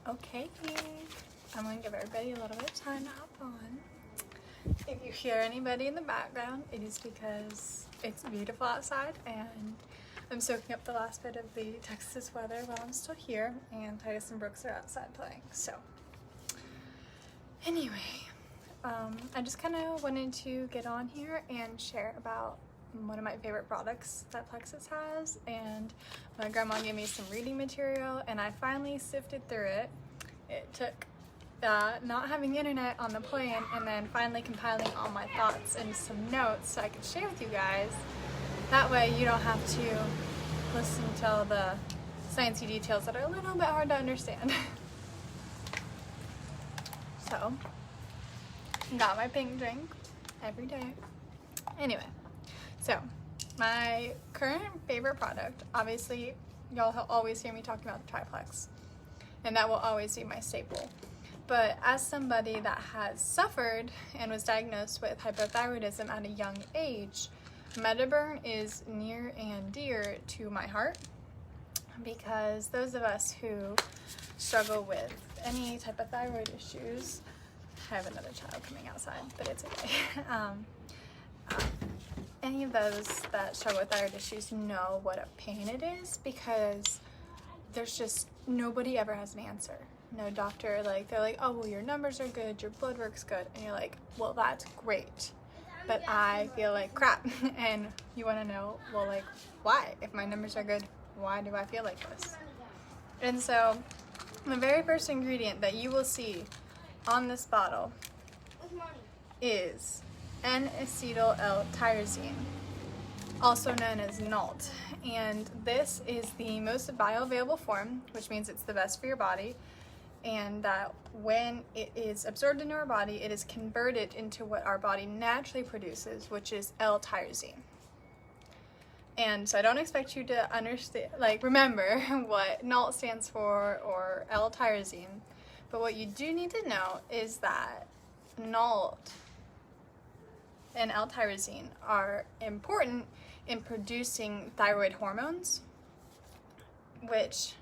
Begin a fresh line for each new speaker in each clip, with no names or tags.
Okay, I'm gonna give everybody a little bit of time to hop on. If you hear anybody in the background, it is because it's beautiful outside and I'm soaking up the last bit of the Texas weather while I'm still here, and Titus and Brooks are outside playing. So anyway, I just kind of wanted to get on here and share about one of my favorite products that Plexus has, and my grandma gave me some reading material and I finally sifted through it. It took not having internet on the plane and then finally compiling all my thoughts and some notes so I could share with you guys. That way you don't have to listen to all the sciencey details that are a little bit hard to understand. So, got my pink drink every day. Anyway, so my current favorite product, obviously y'all always hear me talking about the triplex, and that will always be my staple. But as somebody that has suffered and was diagnosed with hypothyroidism at a young age, Metaburn is near and dear to my heart, because those of us who struggle with any type of thyroid issues, I have another child coming outside, but it's okay. Any of those that struggle with thyroid issues know what a pain it is, because there's just nobody ever has an answer. No doctor, like, they're like, oh, well, your numbers are good, your blood work's good, and you're like, well, that's great, but I feel like crap. And you want to know, well, like, why? If my numbers are good, why do I feel like this? And so the very first ingredient that you will see on this bottle is N-acetyl L-tyrosine, also known as NALT. And this is the most bioavailable form, which means it's the best for your body, and that when it is absorbed into our body, it is converted into what our body naturally produces, which is L-tyrosine. And so I don't expect you to understand, like, remember what NALT stands for or L-tyrosine, but what you do need to know is that NALT and L-tyrosine are important in producing thyroid hormones, which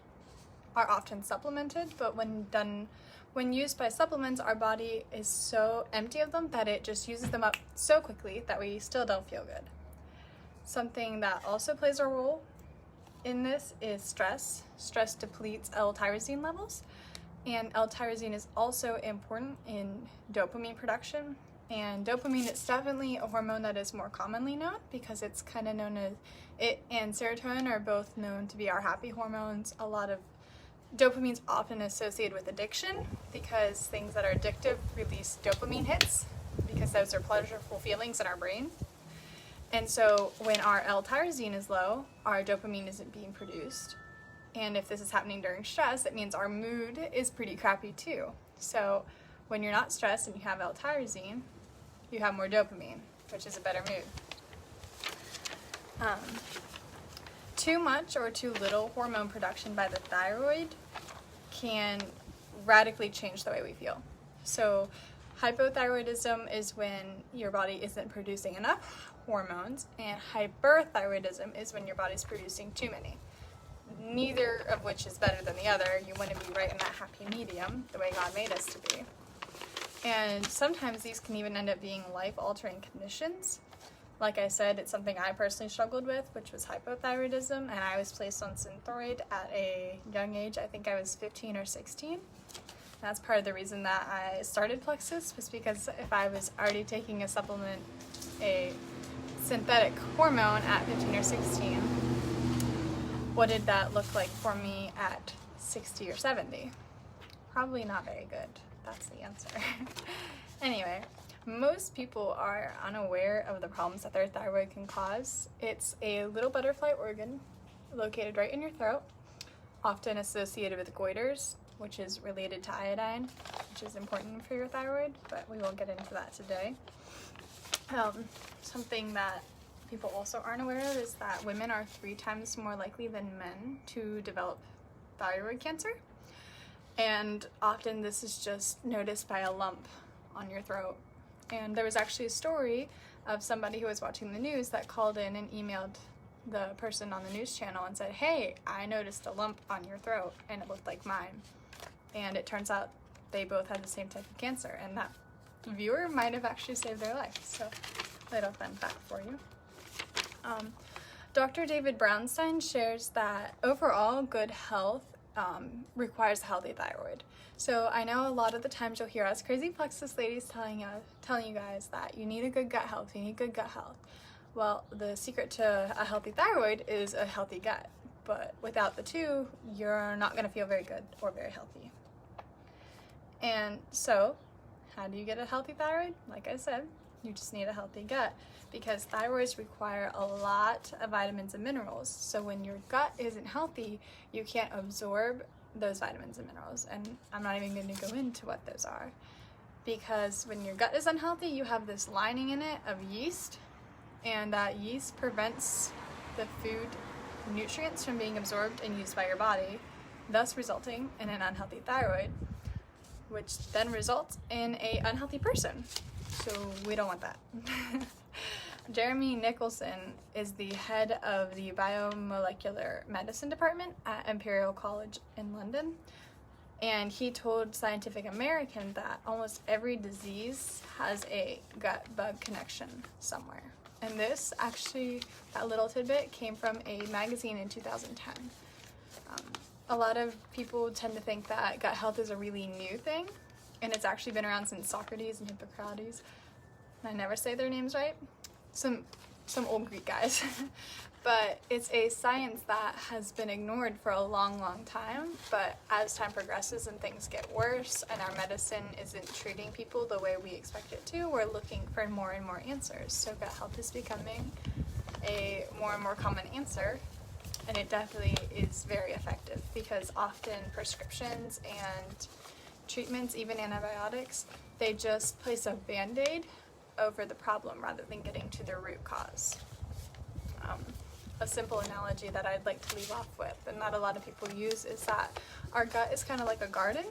are often supplemented, but when used by supplements, our body is so empty of them that it just uses them up so quickly that we still don't feel good. Something that also plays a role in this is stress. Stress depletes L-tyrosine levels, and L-tyrosine is also important in dopamine production. And dopamine is definitely a hormone that is more commonly known, because it's kind of known as, it and serotonin are both known to be our happy hormones. A lot of dopamine's often associated with addiction, because things that are addictive release dopamine hits, because those are pleasurable feelings in our brain. And so when our L-tyrosine is low, our dopamine isn't being produced. And if this is happening during stress, it means our mood is pretty crappy too. So when you're not stressed and you have L-tyrosine, you have more dopamine, which is a better mood. Too much or too little hormone production by the thyroid can radically change the way we feel. So hypothyroidism is when your body isn't producing enough hormones, and hyperthyroidism is when your body's producing too many. Neither of which is better than the other. You want to be right in that happy medium, the way God made us to be. And sometimes these can even end up being life-altering conditions. Like I said, it's something I personally struggled with, which was hypothyroidism, and I was placed on Thyroid at a young age. I think I was 15 or 16. That's part of the reason that I started Plexus, was because if I was already taking a supplement, a synthetic hormone at 15 or 16, what did that look like for me at 60 or 70? Probably not very good. That's the answer. Anyway, most people are unaware of the problems that their thyroid can cause. It's a little butterfly organ located right in your throat, often associated with goiters, which is related to iodine, which is important for your thyroid, but we won't get into that today. Something that people also aren't aware of is that women are 3 times more likely than men to develop thyroid cancer. And often this is just noticed by a lump on your throat. And there was actually a story of somebody who was watching the news that called in and emailed the person on the news channel and said, hey, I noticed a lump on your throat and it looked like mine. and it turns out they both had the same type of cancer, and that viewer might have actually saved their life. So, little fun fact for you. Dr. David Brownstein shares that overall good health requires a healthy thyroid. So I know a lot of the times you'll hear us crazy Plexus ladies telling you guys that you need a good gut health, you need good gut health. Well, the secret to a healthy thyroid is a healthy gut, but without the two, you're not going to feel very good or very healthy. And so, how do you get a healthy thyroid? Like I said, you just need a healthy gut, because thyroids require a lot of vitamins and minerals. So when your gut isn't healthy, you can't absorb those vitamins and minerals. And I'm not even going to go into what those are, because when your gut is unhealthy, you have this lining in it of yeast, and that yeast prevents the food nutrients from being absorbed and used by your body, thus resulting in an unhealthy thyroid, which then results in an unhealthy person. So we don't want that. Jeremy Nicholson is the head of the biomolecular medicine department at Imperial College in London, and he told Scientific American that almost every disease has a gut bug connection somewhere. And this actually, that little tidbit came from a magazine in 2010. A lot of people tend to think that gut health is a really new thing, and it's actually been around since Socrates and Hippocrates. I never say their names right. Some old Greek guys. But it's a science that has been ignored for a long, long time. But as time progresses and things get worse and our medicine isn't treating people the way we expect it to, we're looking for more and more answers. So gut health is becoming a more and more common answer. And it definitely is very effective, because often prescriptions and treatments, even antibiotics, they just place a band-aid over the problem rather than getting to the root cause. A simple analogy that I'd like to leave off with, and that a lot of people use, is that our gut is kind of like a garden,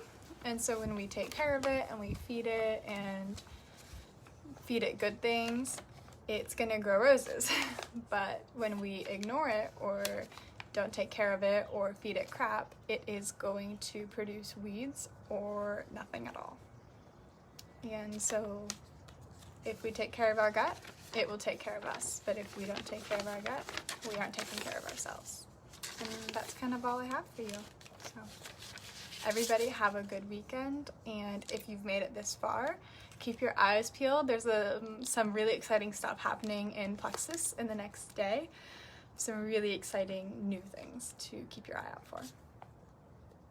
and so when we take care of it and we feed it good things, it's gonna grow roses. But when we ignore it or don't take care of it or feed it crap, it is going to produce weeds or nothing at all. And so if we take care of our gut, it will take care of us. But if we don't take care of our gut, we aren't taking care of ourselves. And that's kind of all I have for you. So everybody have a good weekend, and if you've made it this far, keep your eyes peeled. There's some really exciting stuff happening in Plexus in the next day. Some really exciting new things to keep your eye out for.